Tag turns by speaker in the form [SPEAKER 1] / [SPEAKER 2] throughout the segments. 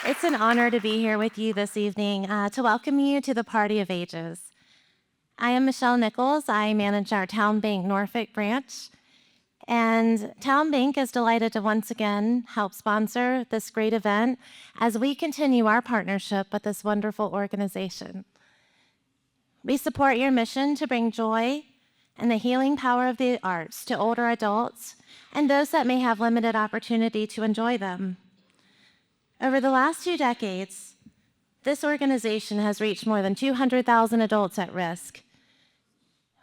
[SPEAKER 1] It's an honor to be here with you this evening to welcome you to the Party of Ages. I am Michelle Nichols. I manage our Town Bank Norfolk branch. And Town Bank is delighted to once again help sponsor this great event as we continue our partnership with this wonderful organization. We support your mission to bring joy and the healing power of the arts to older adults and those that may have limited opportunity to enjoy them. Over the last 2 decades, this organization has reached more than 200,000 adults at risk.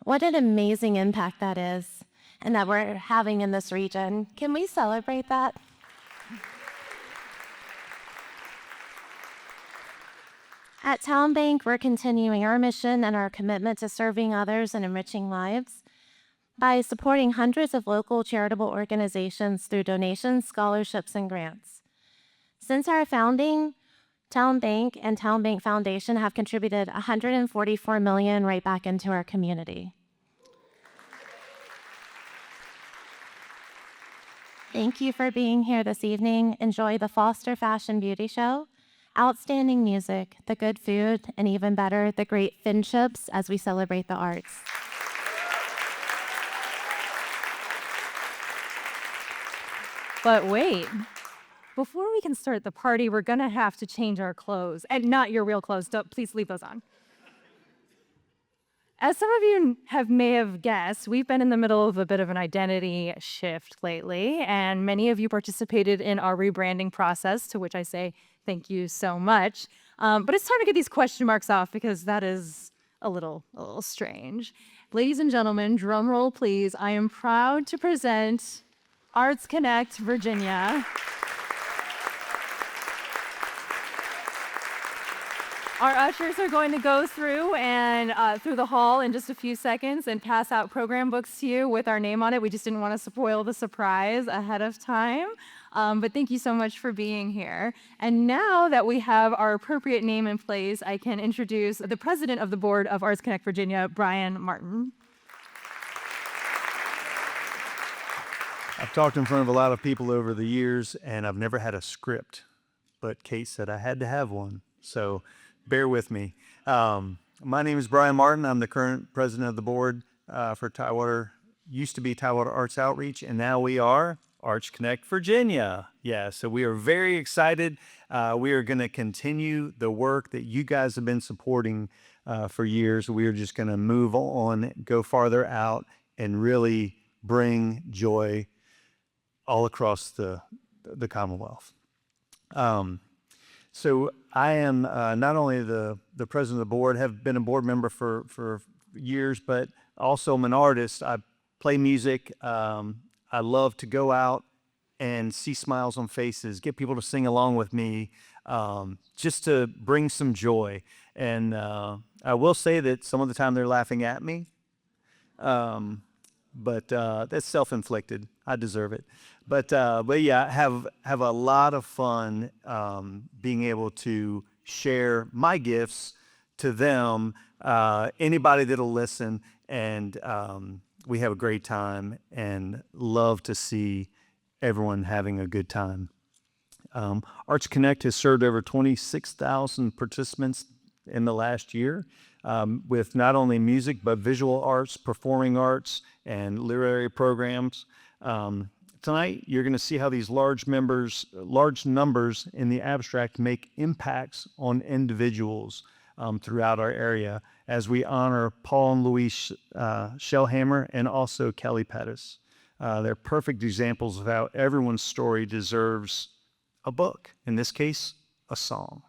[SPEAKER 1] What an amazing impact that is, and that we're having in this region. Can we celebrate that? At Town Bank, we're continuing our mission and our commitment to serving others and enriching lives by supporting hundreds of local charitable organizations through donations, scholarships, and grants. Since our founding, Town Bank and Town Bank Foundation have contributed $144 million right back into our community. Thank you for being here this evening. Enjoy the Foster Fashion Beauty Show, outstanding music, the good food, and even better, the great friendships as we celebrate the arts.
[SPEAKER 2] But wait, before we can start the party, we're gonna have to change our clothes. And not your real clothes, please leave those on. As some of you may have guessed, we've been in the middle of a bit of an identity shift lately, and many of you participated in our rebranding process, to which I say thank you so much. But it's time to get these question marks off because that is a little strange. Ladies and gentlemen, drum roll please. I am proud to present Arts Connect Virginia. Our ushers are going to go through the hall in just a few seconds and pass out program books to you with our name on it. We just didn't want to spoil the surprise ahead of time. But thank you so much for being here. And now that we have our appropriate name in place, I can introduce the president of the board of Arts Connect Virginia, Brian Martin.
[SPEAKER 3] I've talked in front of a lot of people over the years, and I've never had a script, but Kate said I had to have one. So bear with me. My name is Brian Martin. I'm the current president of the board for Tidewater. Used to be Tidewater Arts Outreach, and now we are Arts Connect Virginia. Yeah, so we are very excited. We are going to continue the work that you guys have been supporting for years. We are just going to move on, go farther out, and really bring joy all across the Commonwealth. So I am not only the president of the board, have been a board member for years, but also I'm an artist. I play music. I love to go out and see smiles on faces, get people to sing along with me, just to bring some joy. And I will say that some of the time they're laughing at me, but that's self-inflicted. I deserve it. But yeah, have a lot of fun being able to share my gifts to them, anybody that'll listen, and we have a great time and love to see everyone having a good time. Arts Connect has served over 26,000 participants in the last year with not only music, but visual arts, performing arts, and literary programs. Tonight, you're going to see how these large numbers in the abstract make impacts on individuals throughout our area as we honor Paul and Louise Shellhammer and also Kelly Pettis. They're perfect examples of how everyone's story deserves a book, in this case, a song.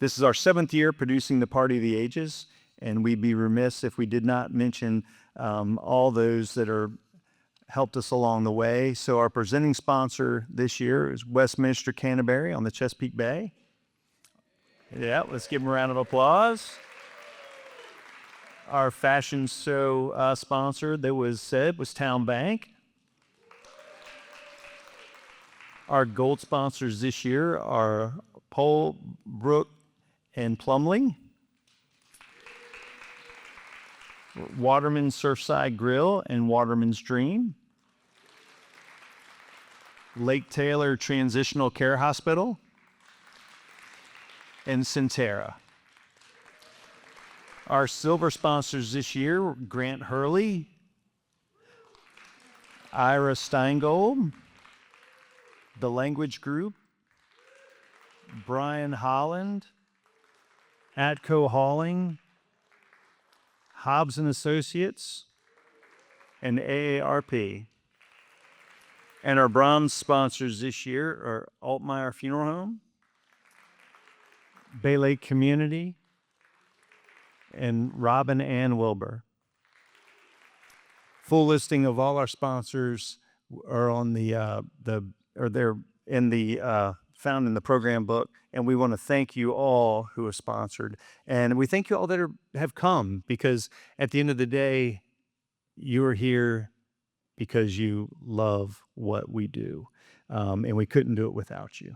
[SPEAKER 3] This is our 7th year producing the Party of the Ages, and we'd be remiss if we did not mention all those that are helped us along the way. So our presenting sponsor this year is Westminster Canterbury on the Chesapeake Bay. Yeah, let's give them a round of applause. Our fashion show sponsor that was Town Bank. Our gold sponsors this year are Pole, Brook, and Plumley. Waterman Surfside Grill and Waterman's Dream. Lake Taylor Transitional Care Hospital. and Centera. Our silver sponsors this year, Grant Hurley, Ira Steingold, The Language Group, Brian Holland, Atco Hauling, Hobbs and Associates, and AARP. And our bronze sponsors this year are Altmeyer Funeral Home, Bay Lake Community, and Robin Ann Wilbur. Full listing of all our sponsors are on they're in the found in the program book, and we want to thank you all who have sponsored, and we thank you all that have come, because at the end of the day, you are here because you love what we do, and we couldn't do it without you.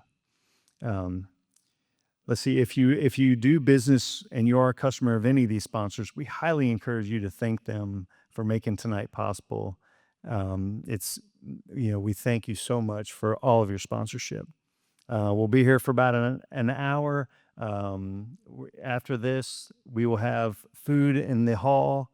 [SPEAKER 3] Let's see, if you do business and you are a customer of any of these sponsors, we highly encourage you to thank them for making tonight possible. We thank you so much for all of your sponsorship. We'll be here for about an hour. After this, we will have food in the hall.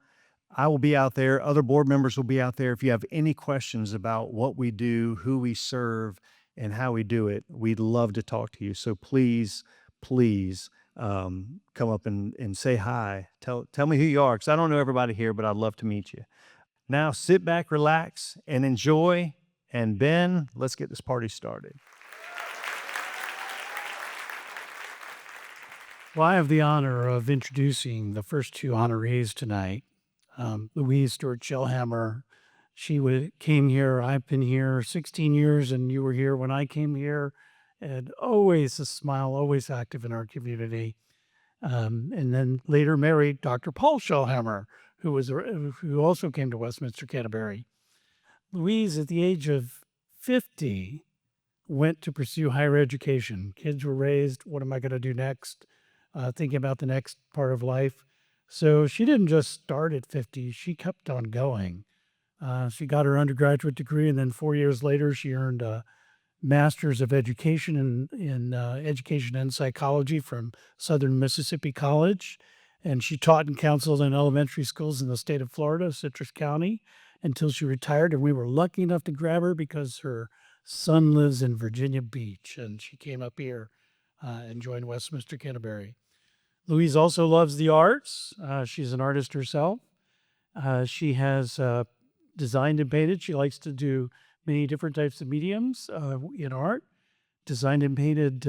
[SPEAKER 3] I will be out there. Other board members will be out there. If you have any questions about what we do, who we serve, and how we do it, we'd love to talk to you. So please come up and say hi. Tell me who you are, because I don't know everybody here, but I'd love to meet you. Now sit back, relax, and enjoy. And Ben, let's get this party started.
[SPEAKER 4] Well, I have the honor of introducing the first two honorees tonight. Louise Stewart Shellhammer. She came here. I've been here 16 years, and you were here when I came here. And always a smile, always active in our community. And then later married Dr. Paul Shellhammer, who also came to Westminster Canterbury. Louise, at the age of 50, went to pursue higher education. Kids were raised. What am I going to do next? Thinking about the next part of life. So she didn't just start at 50. She kept on going. She got her undergraduate degree, and then 4 years later, she earned a Master's of Education in Education and Psychology from Southern Mississippi College. And she taught and counseled in elementary schools in the state of Florida, Citrus County, until she retired. And we were lucky enough to grab her because her son lives in Virginia Beach, and she came up here and joined Westminster Canterbury. Louise also loves the arts. She's an artist herself. She has designed and painted. She likes to do many different types of mediums in art. Designed and painted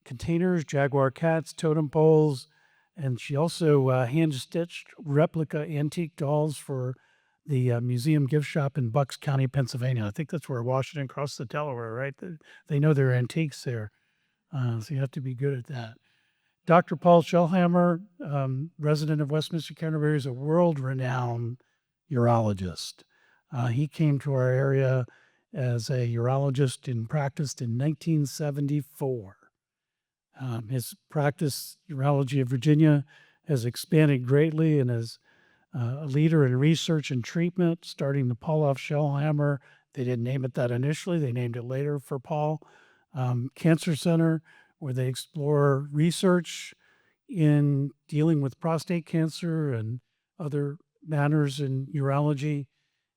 [SPEAKER 4] containers, jaguar cats, totem poles, and she also hand-stitched replica antique dolls for the museum gift shop in Bucks County, Pennsylvania. I think that's where Washington crossed the Delaware, right? They know their antiques there, so you have to be good at that. Dr. Paul Shellhammer, resident of Westminster Canterbury, is a world-renowned urologist. He came to our area as a urologist and practiced in 1974. His practice, Urology of Virginia, has expanded greatly and is a leader in research and treatment, starting the Paul F. Shellhammer. They didn't name it that initially. They named it later for Paul. Cancer Center, where they explore research in dealing with prostate cancer and other matters in urology,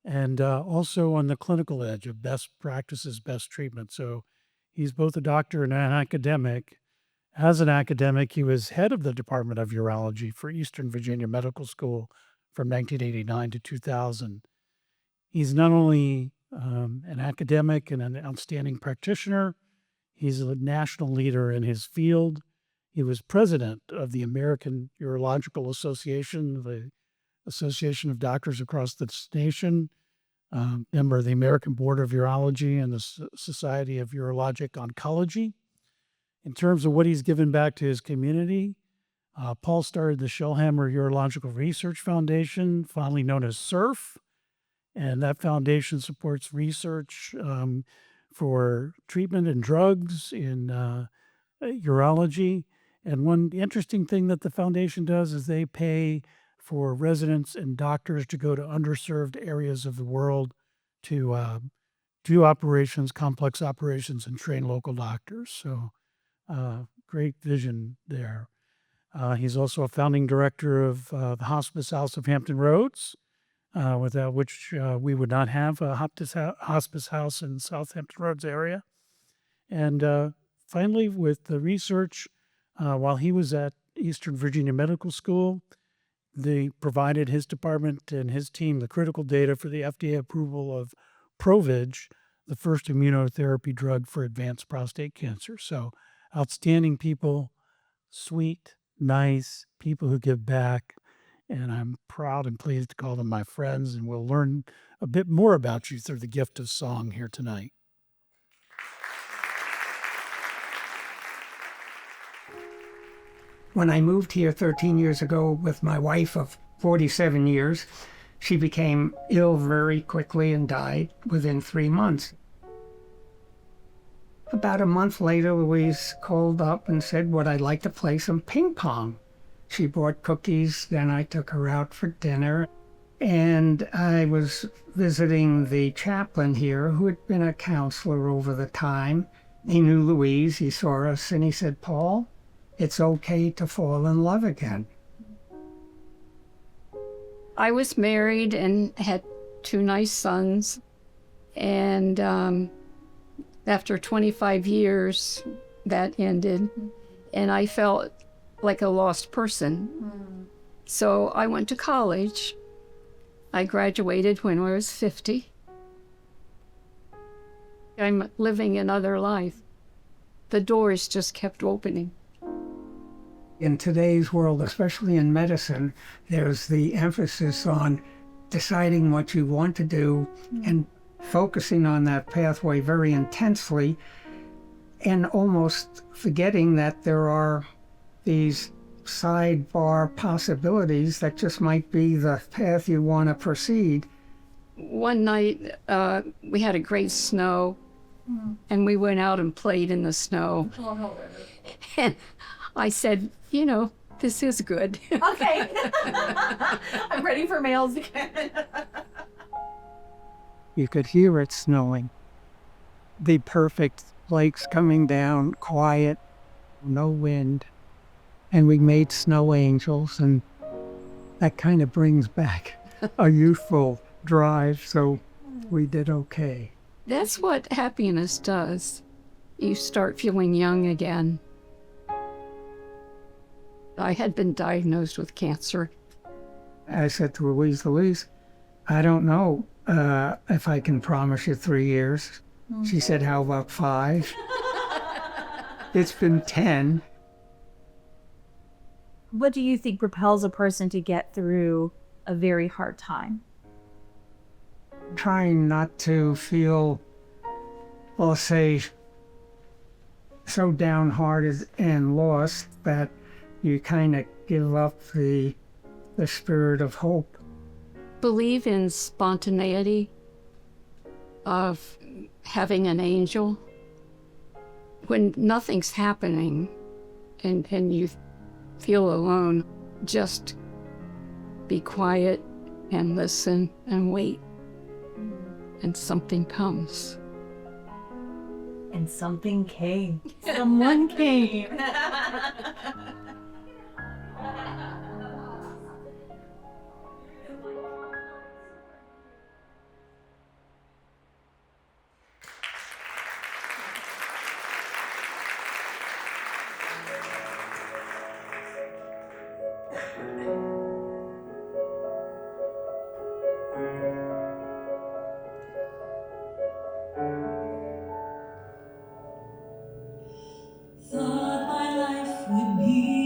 [SPEAKER 4] and also on the clinical edge of best practices, best treatment. So he's both a doctor and an academic. As an academic, he was head of the Department of Urology for Eastern Virginia Medical School from 1989 to 2000. He's not only an academic and an outstanding practitioner, he's a national leader in his field. He was president of the American Urological Association, the Association of Doctors across the nation, member of the American Board of Urology and the Society of Urologic Oncology. In terms of what he's given back to his community, Paul started the Shellhammer Urological Research Foundation, fondly known as SURF, and that foundation supports research for treatment and drugs in urology. And one interesting thing that the foundation does is they pay for residents and doctors to go to underserved areas of the world to do operations, complex operations, and train local doctors. So great vision there. He's also a founding director of the Hospice House of Hampton Roads, without which we would not have a hospice house in Southampton Roads area. And finally, with the research, while he was at Eastern Virginia Medical School, they provided his department and his team the critical data for the FDA approval of Provig, the first immunotherapy drug for advanced prostate cancer. So outstanding people, sweet, nice people who give back. And I'm proud and pleased to call them my friends. And we'll learn a bit more about you through the gift of song here tonight.
[SPEAKER 5] When I moved here 13 years ago with my wife of 47 years, she became ill very quickly and died within 3 months. About a month later, Louise called up and said, would I like to play some ping pong? She bought cookies, then I took her out for dinner. And I was visiting the chaplain here, who had been a counselor over the time. He knew Louise, he saw us, and he said, Paul, it's okay to fall in love again.
[SPEAKER 6] I was married and had 2 nice sons. And after 25 years, that ended. And I felt like a lost person. So I went to college. I graduated when I was 50. I'm living another life. The doors just kept opening.
[SPEAKER 5] In today's world, especially in medicine, there's the emphasis on deciding what you want to do and focusing on that pathway very intensely, and almost forgetting that there are these sidebar possibilities that just might be the path you want to proceed.
[SPEAKER 6] One night, we had a great snow, and we went out and played in the snow. And I said, you know, this is good.
[SPEAKER 2] Okay. I'm ready for males again.
[SPEAKER 5] You could hear it snowing. The perfect flakes coming down, quiet, no wind. And we made snow angels, and that kind of brings back a youthful drive, so we did okay.
[SPEAKER 6] That's what happiness does. You start feeling young again. I had been diagnosed with cancer.
[SPEAKER 5] I said to Louise, I don't know if I can promise you 3 years. She said, how about 5? It's been 10.
[SPEAKER 7] What do you think propels a person to get through a very hard time?
[SPEAKER 5] Trying not to feel, I'll say, so downhearted and lost that you kind of give up the spirit of hope.
[SPEAKER 6] Believe in spontaneity of having an angel. When nothing's happening and you feel alone, just be quiet and listen and wait, and something comes.
[SPEAKER 7] And something came. Someone came.
[SPEAKER 8] Thought my life would be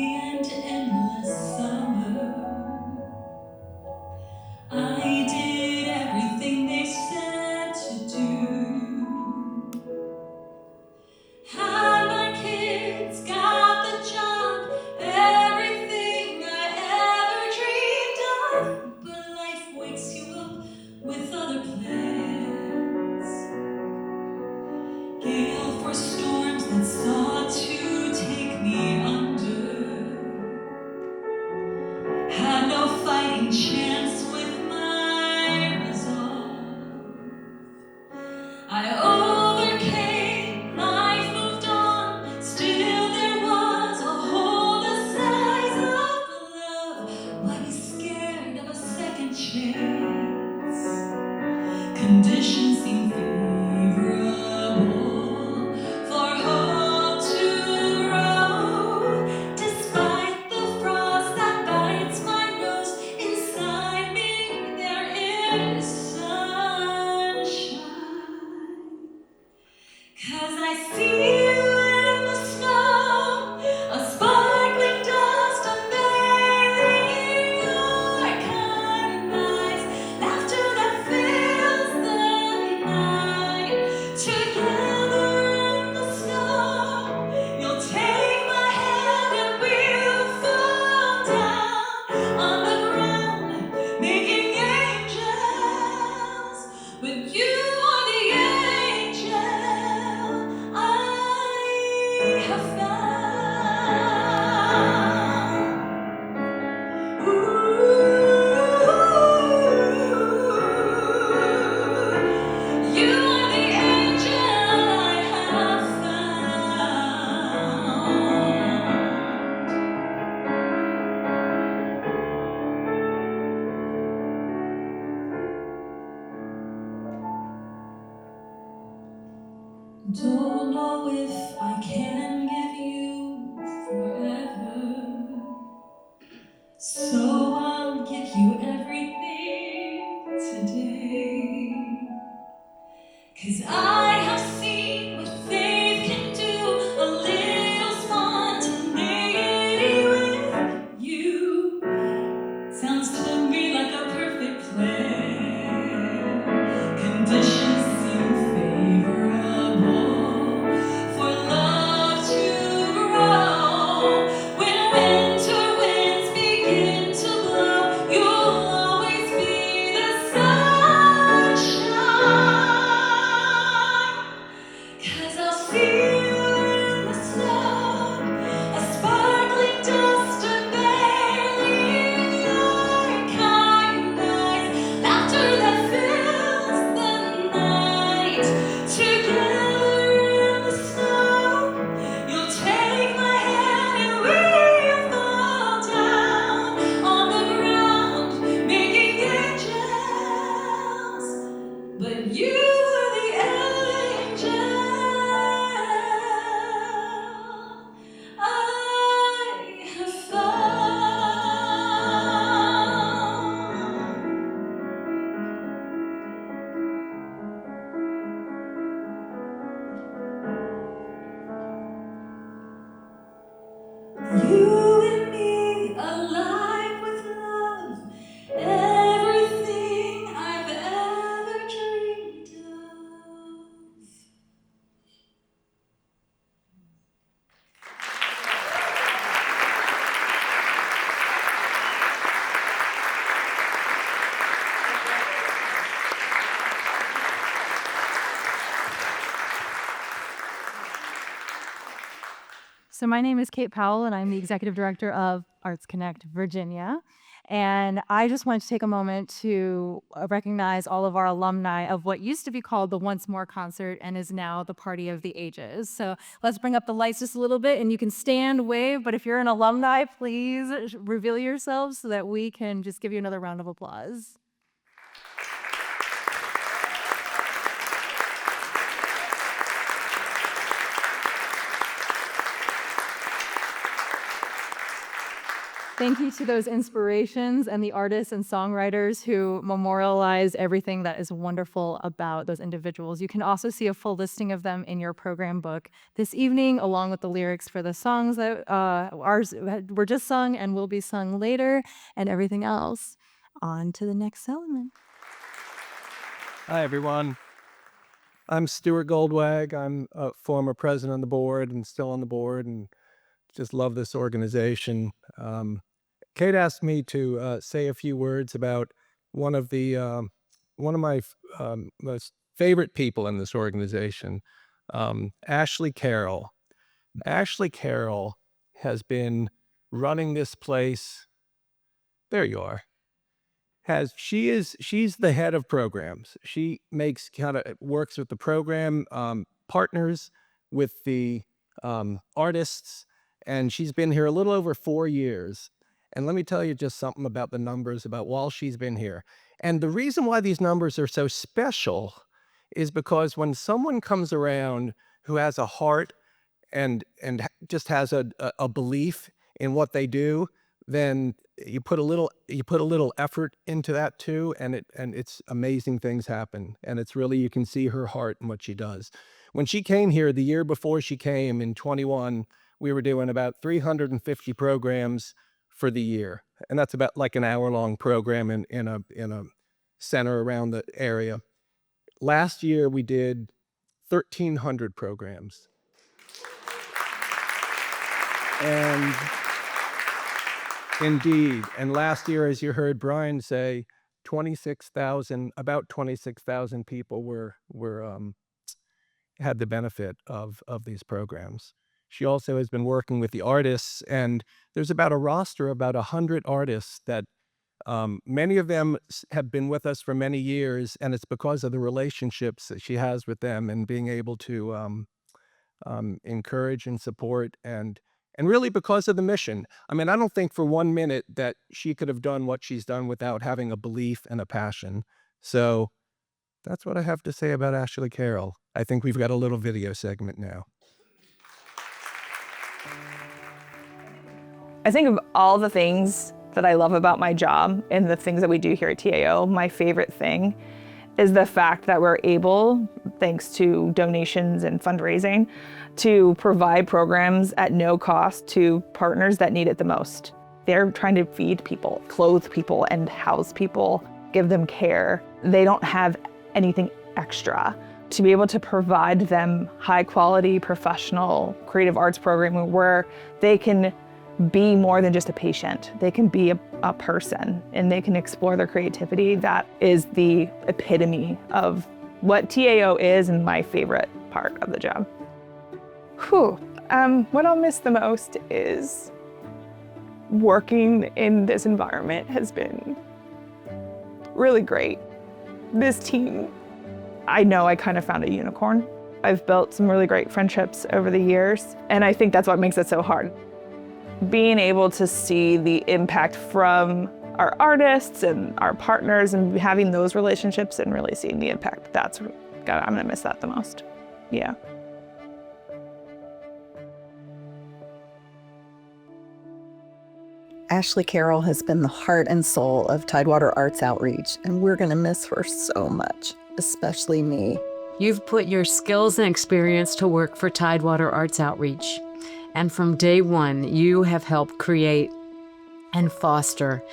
[SPEAKER 8] 'Cause I see you in the snow, a sparkling dust unveiling your kind eyes, laughter that fills the night. Together in the snow, you'll take my hand and we'll fall down on the ground, making angels. But you are the angel I have found. You are the angel I have found. Don't know if I can give you forever, so I'll give you everything today. 'Cause I have seen what faith can do, a little spontaneity with you. Sounds to me like a perfect plan. Conditions seem favorable for love to grow. When winter winds begin to blow, you'll always be the sunshine. 'Cause I'll see you in the snow, a sparkling dust unveiling your kind eyes, laughter that fills the night. Together in the snow, you'll take my hand and we'll fall down on the ground, making angels. But you are the angel I have found. You and me, alive with love, everything I've ever dreamed of.
[SPEAKER 2] So my name is Kate Powell, and I'm the executive director of Arts Connect Virginia. And I just wanted to take a moment to recognize all of our alumni of what used to be called the Once More Concert and is now the Party of the Ages. So let's bring up the lights just a little bit, and you can stand, wave, but if you're an alumni, please reveal yourselves so that we can just give you another round of applause. Thank you to those inspirations and the artists and songwriters who memorialize everything that is wonderful about those individuals. You can also see a full listing of them in your program book this evening, along with the lyrics for the songs that were just sung and will be sung later, and everything else. On to the next element.
[SPEAKER 9] Hi, everyone. I'm Stuart Goldwag. I'm a former president of the board and still on the board, and just love this organization. Kate asked me to say a few words about one of my most favorite people in this organization, Ashley Carroll. Ashley Carroll has been running this place. There you are. She's the head of programs. She works with the program partners, with the artists, and she's been here a little over 4 years. And let me tell you just something about the numbers about while she's been here. And the reason why these numbers are so special is because when someone comes around who has a heart and just has a belief in what they do, then you put a little effort into that too, and it's amazing things happen. And it's really, you can see her heart in what she does. When she came here, the year before she came in 21, we were doing about 350 programs for the year. And that's about like an hour-long program in a center around the area. Last year, we did 1,300 programs. And indeed, and last year, as you heard Brian say, about 26,000 people had the benefit of these programs. She also has been working with the artists, and there's about a roster of about 100 artists that many of them have been with us for many years, and it's because of the relationships that she has with them and being able to encourage and support and really because of the mission. I mean, I don't think for 1 minute that she could have done what she's done without having a belief and a passion. So that's what I have to say about Ashley Carroll. I think we've got a little video segment now.
[SPEAKER 10] I think of all the things that I love about my job and the things that we do here at TAO, my favorite thing is the fact that we're able, thanks to donations and fundraising, to provide programs at no cost to partners that need it the most. They're trying to feed people, clothe people, and house people, give them care. They don't have anything extra. To be able to provide them high quality, professional, creative arts programming where they can be more than just a patient. They can be a person and they can explore their creativity. That is the epitome of what TAO is and my favorite part of the job. What I'll miss the most is working in this environment has been really great. This team, I know I kind of found a unicorn. I've built some really great friendships over the years, and I think that's what makes it so hard. Being able to see the impact from our artists and our partners and having those relationships and really seeing the impact, I'm gonna miss that the most. Yeah.
[SPEAKER 11] Ashley Carroll has been the heart and soul of Tidewater Arts Outreach, and we're gonna miss her so much, especially me.
[SPEAKER 12] You've put your skills and experience to work for Tidewater Arts Outreach. And from day one, you have helped create and foster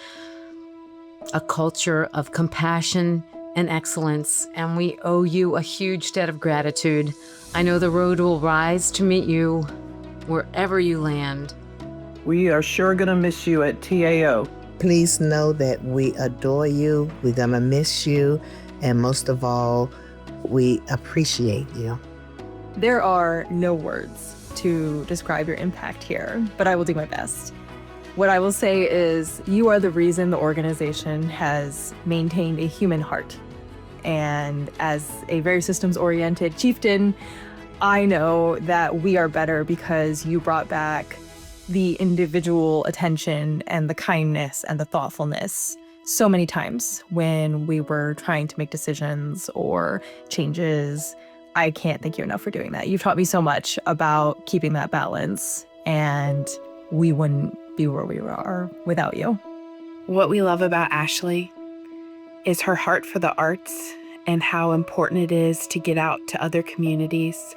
[SPEAKER 12] a culture of compassion and excellence, and we owe you a huge debt of gratitude. I know the road will rise to meet you wherever you land.
[SPEAKER 13] We are sure gonna miss you at TAO.
[SPEAKER 14] Please know that we adore you, we're gonna miss you, and most of all, we appreciate you.
[SPEAKER 2] There are no words to describe your impact here, but I will do my best. What I will say is you are the reason the organization has maintained a human heart. And as a very systems-oriented chieftain, I know that we are better because you brought back the individual attention and the kindness and the thoughtfulness so many times when we were trying to make decisions or changes. I can't thank you enough for doing that. You've taught me so much about keeping that balance, and we wouldn't be where we are without you.
[SPEAKER 15] What we love about Ashley is her heart for the arts and how important it is to get out to other communities,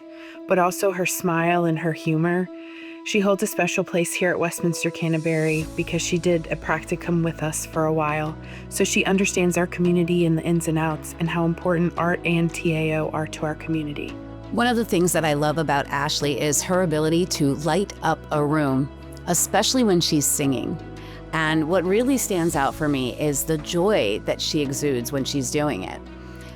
[SPEAKER 15] but also her smile and her humor. She holds a special place here at Westminster Canterbury because she did a practicum with us for a while, so she understands our community and the ins and outs and how important art and TAO are to our community.
[SPEAKER 16] One of the things that I love about Ashley is her ability to light up a room, especially when she's singing. And what really stands out for me is the joy that she exudes when she's doing it.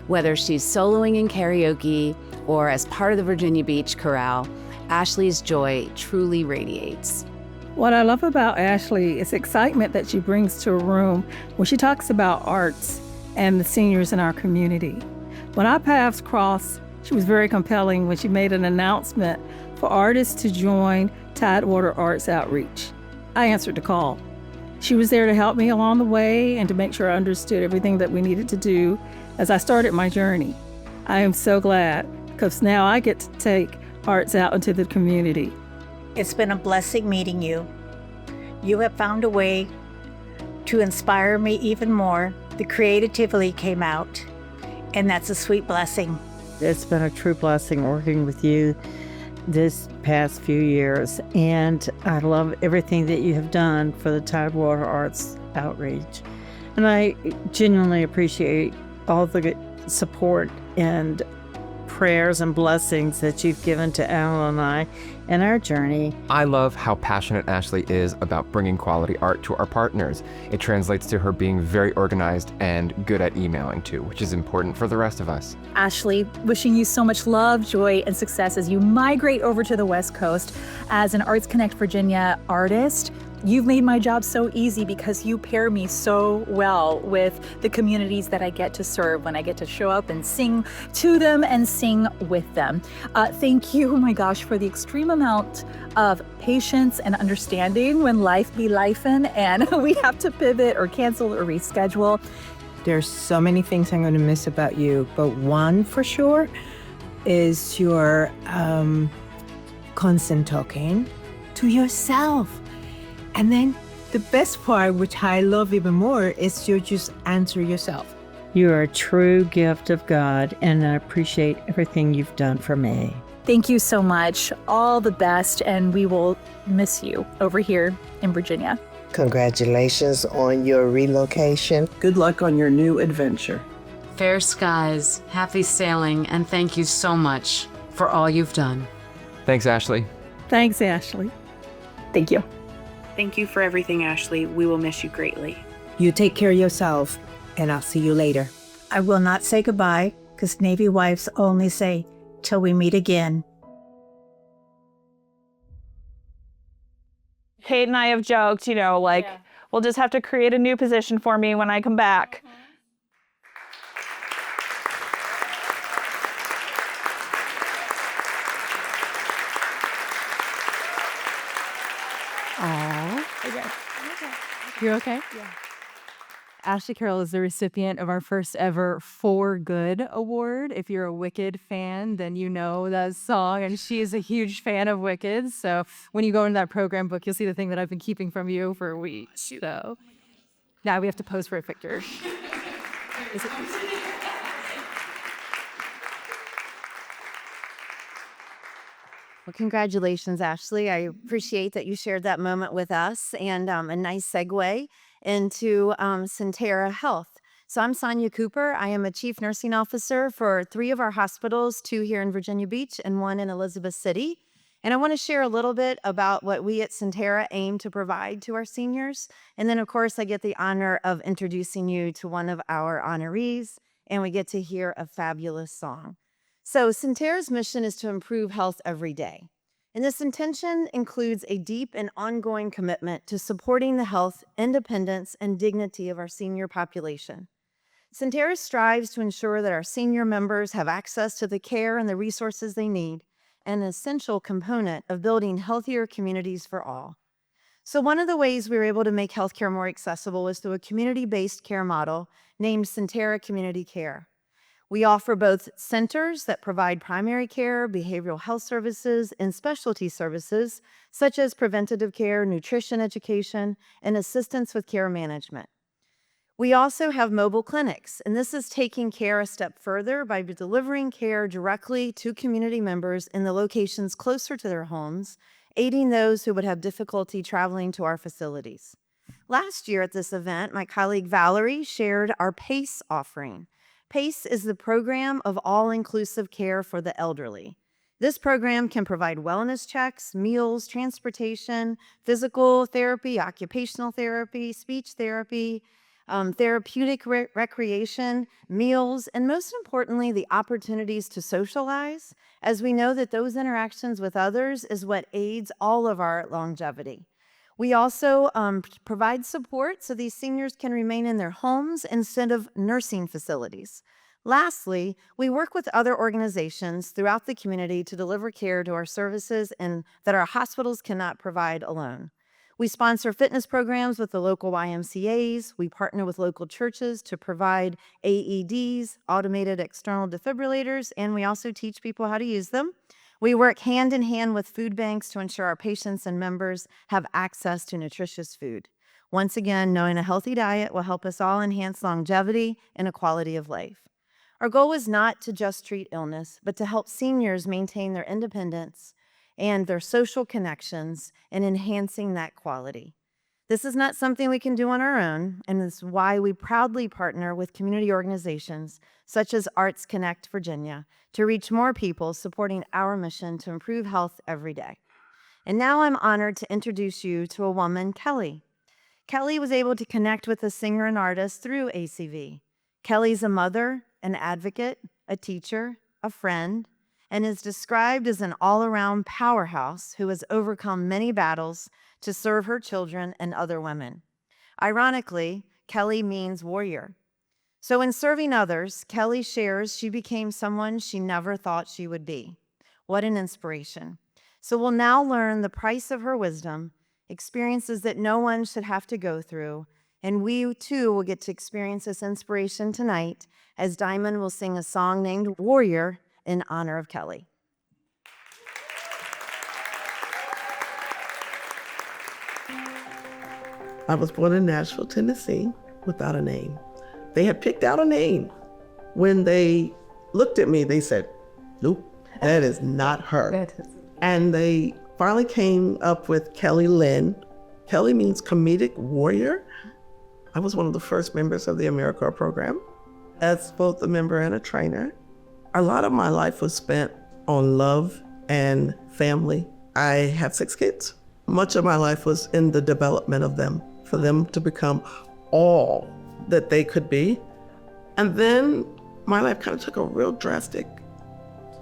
[SPEAKER 16] Whether she's soloing in karaoke or as part of the Virginia Beach Chorale, Ashley's joy truly radiates.
[SPEAKER 17] What I love about Ashley is excitement that she brings to a room when she talks about arts and the seniors in our community. When our paths crossed, she was very compelling when she made an announcement for artists to join Tidewater Arts Outreach. I answered the call. She was there to help me along the way and to make sure I understood everything that we needed to do as I started my journey. I am so glad because now I get to take arts out into the community.
[SPEAKER 18] It's been a blessing meeting you. You have found a way to inspire me even more. The creativity came out, and that's a sweet blessing.
[SPEAKER 19] It's been a true blessing working with you this past few years, and I love everything that you have done for the Tidewater Arts Outreach. And I genuinely appreciate all the support and prayers and blessings that you've given to Alan and I in our journey.
[SPEAKER 20] I love how passionate Ashley is about bringing quality art to our partners. It translates to her being very organized and good at emailing too, which is important for the rest of us.
[SPEAKER 21] Ashley, wishing you so much love, joy, and success as you migrate over to the West Coast as an Arts Connect Virginia artist. You've made my job so easy because you pair me so well with the communities that I get to serve when I get to show up and sing to them and sing with them. Thank you, oh my gosh, for the extreme amount of patience and understanding when life be lifing and we have to pivot or cancel or reschedule.
[SPEAKER 22] There's so many things I'm going to miss about you, but one for sure is your constant talking to yourself. And then the best part, which I love even more, is you just answer yourself.
[SPEAKER 19] You are a true gift of God, and I appreciate everything you've done for me.
[SPEAKER 21] Thank you so much. All the best, and we will miss you over here in Virginia.
[SPEAKER 14] Congratulations on your relocation.
[SPEAKER 13] Good luck on your new adventure.
[SPEAKER 12] Fair skies, happy sailing, and thank you so much for all you've done.
[SPEAKER 20] Thanks, Ashley.
[SPEAKER 17] Thanks, Ashley.
[SPEAKER 21] Thank you.
[SPEAKER 15] Thank you for everything, Ashley. We will miss you greatly.
[SPEAKER 22] You take care of yourself, and I'll see you later.
[SPEAKER 18] I will not say goodbye, because Navy wives only say, till we meet again.
[SPEAKER 10] Kate and I have joked, we'll just have to create a new position for me when I come back.
[SPEAKER 2] You're okay? Yeah. Ashley Carroll is the recipient of our first ever For Good Award. If you're a Wicked fan, then you know that song, and she is a huge fan of Wicked. So when you go into that program book, you'll see the thing that I've been keeping from you for weeks. So now we have to pose for a picture. Is it?
[SPEAKER 23] Well, congratulations, Ashley. I appreciate that you shared that moment with us, and a nice segue into Sentara Health. So I'm Sonia Cooper. I am a chief nursing officer for 3 of our hospitals, 2 here in Virginia Beach and 1 in Elizabeth City. And I want to share a little bit about what we at Sentara aim to provide to our seniors. And then, of course, I get the honor of introducing you to one of our honorees, and we get to hear a fabulous song. So Sentara's mission is to improve health every day. And this intention includes a deep and ongoing commitment to supporting the health, independence, and dignity of our senior population. Sentara strives to ensure that our senior members have access to the care and the resources they need, an essential component of building healthier communities for all. So one of the ways we were able to make healthcare more accessible was through a community-based care model named Sentara Community Care. We offer both centers that provide primary care, behavioral health services, and specialty services, such as preventative care, nutrition education, and assistance with care management. We also have mobile clinics, and this is taking care a step further by delivering care directly to community members in the locations closer to their homes, aiding those who would have difficulty traveling to our facilities. Last year at this event, my colleague Valerie shared our PACE offering. PACE is the program of all-inclusive care for the elderly. This program can provide wellness checks, meals, transportation, physical therapy, occupational therapy, speech therapy, therapeutic recreation, meals, and most importantly, the opportunities to socialize, as we know that those interactions with others is what aids all of our longevity. We also provide support so these seniors can remain in their homes instead of nursing facilities. Lastly, we work with other organizations throughout the community to deliver care to our services and that our hospitals cannot provide alone. We sponsor fitness programs with the local YMCAs. We partner with local churches to provide AEDs, automated external defibrillators, and we also teach people how to use them. We work hand in hand with food banks to ensure our patients and members have access to nutritious food. Once again, knowing a healthy diet will help us all enhance longevity and a quality of life. Our goal was not to just treat illness, but to help seniors maintain their independence and their social connections and enhancing that quality. This is not something we can do on our own, and is why we proudly partner with community organizations such as Arts Connect Virginia to reach more people, supporting our mission to improve health every day. And now I'm honored to introduce you to a woman, Kelly. Kelly was able to connect with a singer and artist through ACV. Kelly's a mother, an advocate, a teacher, a friend, and is described as an all-around powerhouse who has overcome many battles to serve her children and other women. Ironically, Kelly means warrior. So in serving others, Kelly shares she became someone she never thought she would be. What an inspiration. So we'll now learn the price of her wisdom, experiences that no one should have to go through, and we too will get to experience this inspiration tonight as Diamond will sing a song named Warrior in honor of Kelly.
[SPEAKER 13] I was born in Nashville, Tennessee, without a name. They had picked out a name. When they looked at me, they said, nope, that is not her. And they finally came up with Kelly Lynn. Kelly means comedic warrior. I was one of the first members of the AmeriCorps program as both a member and a trainer. A lot of my life was spent on love and family. I have 6 kids. Much of my life was in the development of them, for them to become all that they could be. And then my life kind of took a real drastic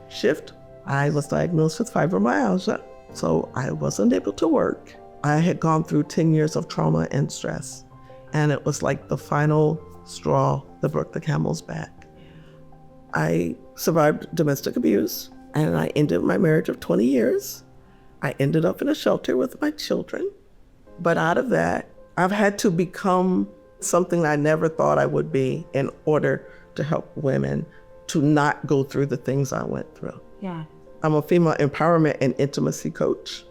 [SPEAKER 13] shift. I was diagnosed with fibromyalgia, so I wasn't able to work. I had gone through 10 years of trauma and stress, and it was like the final straw that broke the camel's back. I survived domestic abuse, and I ended my marriage of 20 years. I ended up in a shelter with my children. But out of that, I've had to become something I never thought I would be in order to help women to not go through the things I went through.
[SPEAKER 7] Yeah.
[SPEAKER 13] I'm a female empowerment and intimacy coach.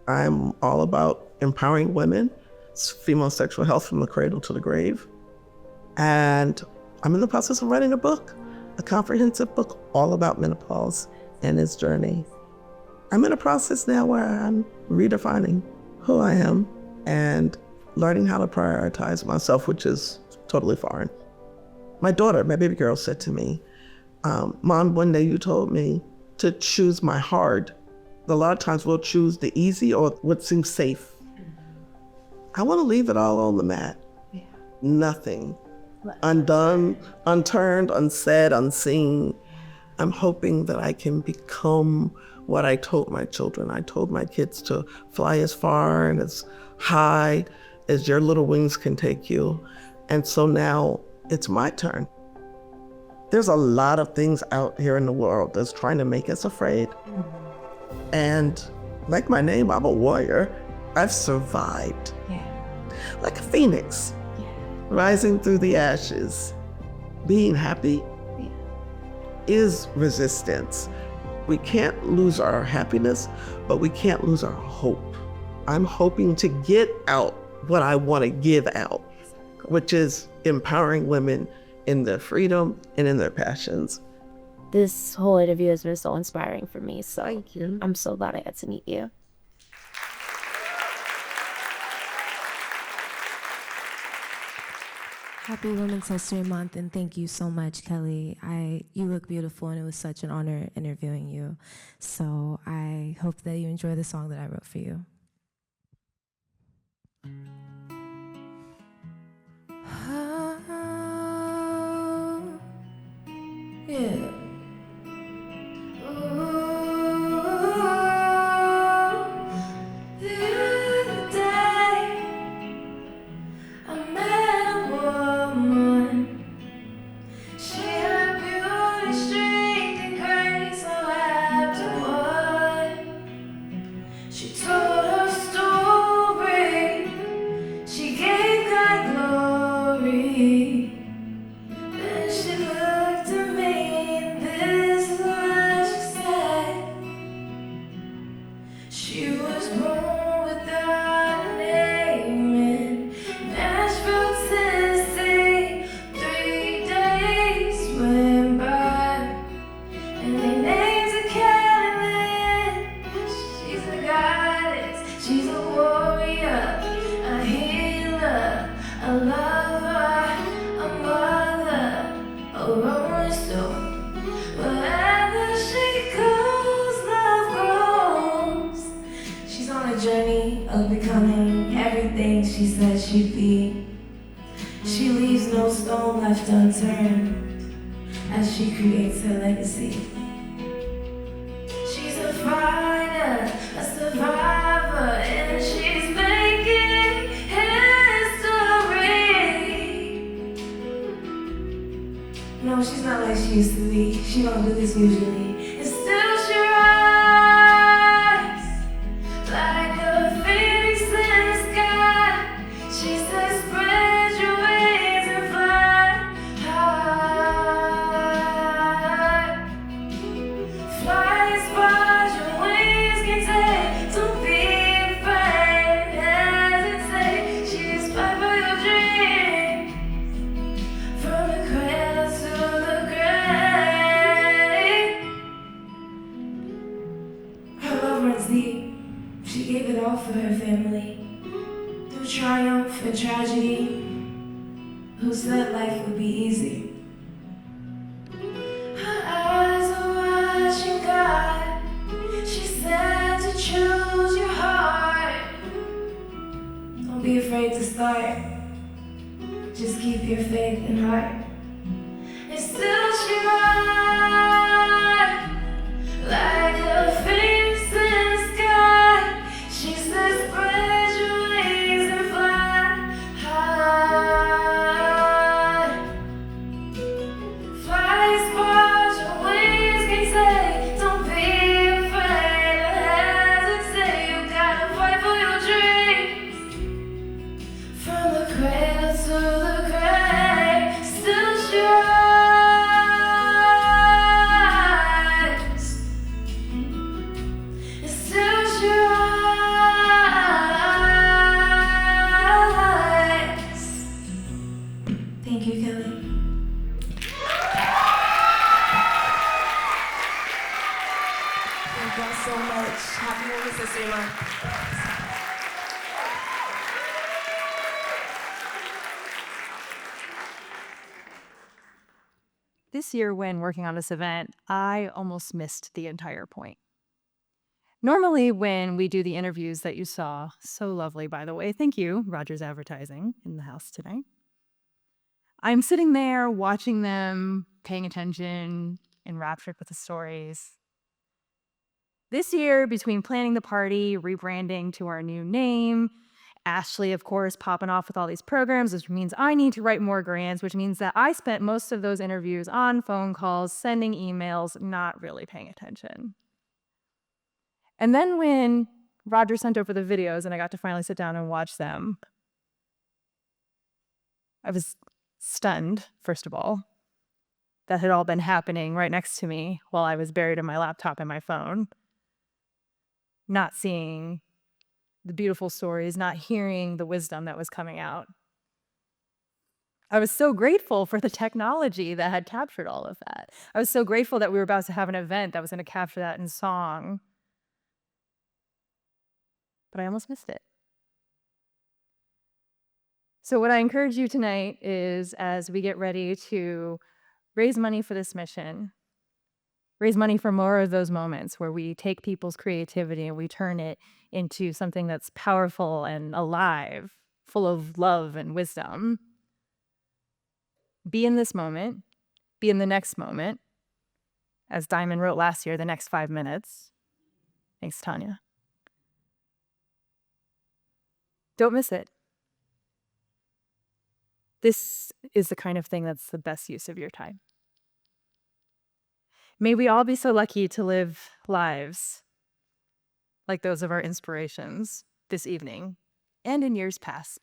[SPEAKER 13] I'm all about empowering women, female sexual health from the cradle to the grave. And I'm in the process of writing a book, a comprehensive book all about menopause and its journey. I'm in a process now where I'm redefining who I am and learning how to prioritize myself, which is totally foreign. My daughter, my baby girl, said to me, Mom, one day you told me to choose my hard. A lot of times we'll choose the easy or what seems safe. I want to leave it all on the mat. Yeah. Nothing. Undone, unturned, unsaid, unseen. I'm hoping that I can become what I told my children. I told my kids to fly as far and as high as your little wings can take you. And so now it's my turn. There's a lot of things out here in the world that's trying to make us afraid. And like my name, I'm a warrior. I've survived. Yeah. Like a phoenix, rising through the ashes. Being happy is resistance. We can't lose our happiness, but we can't lose our hope. I'm hoping to get out what I want to give out, which is empowering women in their freedom and in their passions.
[SPEAKER 1] This whole interview has been so inspiring for me, so thank you. I'm so glad I got to meet you.
[SPEAKER 3] Happy Women's History Month, and thank you so much, Kelly. You look beautiful, and it was such an honor interviewing you. So I hope that you enjoy the song that I wrote for you. Yeah.
[SPEAKER 8] When
[SPEAKER 4] journey of becoming everything she said she'd be. She leaves no stone left unturned as she creates her legacy. She's a fighter, a survivor, and she's making history. No, she's not like she used to be. She don't do this usually. And still she rises like a phoenix in the sky. She says, spread your wings and fly high. Fly as far as your wings can take. Don't be afraid, hesitate. She's fight for your dreams from the cradle to the grave. Her love runs deep. She gave it all for her family. Through triumph and tragedy, who said life would be easy? Her eyes are watching God. She said to choose your heart. Don't be afraid to start. Just keep your faith and heart. And still she rides like a phoenix in the sky. She says, spread your wings and fly high. Fly as far as your wings can take. Don't be afraid or hesitate. You gotta fight for your dreams from the cradle to the grave. Still she rises. And still she rises. Thank you, Kelly. Thank y'all so much. Happy Women's History Month.
[SPEAKER 2] This year, when working on this event, I almost missed the entire point. Normally, when we do the interviews that you saw, so lovely, by the way, thank you, Rogers Advertising, in the house tonight. I'm sitting there watching them, paying attention, enraptured with the stories. This year, between planning the party, rebranding to our new name, Ashley, of course, popping off with all these programs, which means I need to write more grants, which means that I spent most of those interviews on phone calls, sending emails, not really paying attention. And then when Roger sent over the videos and I got to finally sit down and watch them, I was stunned, first of all. That had all been happening right next to me while I was buried in my laptop and my phone. Not seeing the beautiful stories, not hearing the wisdom that was coming out. I was so grateful for the technology that had captured all of that. I was so grateful that we were about to have an event that was going to capture that in song. But I almost missed it. So what I encourage you tonight is, as we get ready to raise money for this mission, raise money for more of those moments where we take people's creativity and we turn it into something that's powerful and alive, full of love and wisdom. Be in this moment, be in the next moment. As Diamond wrote last year, the next 5 minutes. Thanks, Tanya. Don't miss it. This is the kind of thing that's the best use of your time. May we all be so lucky to live lives like those of our inspirations this evening and in years past.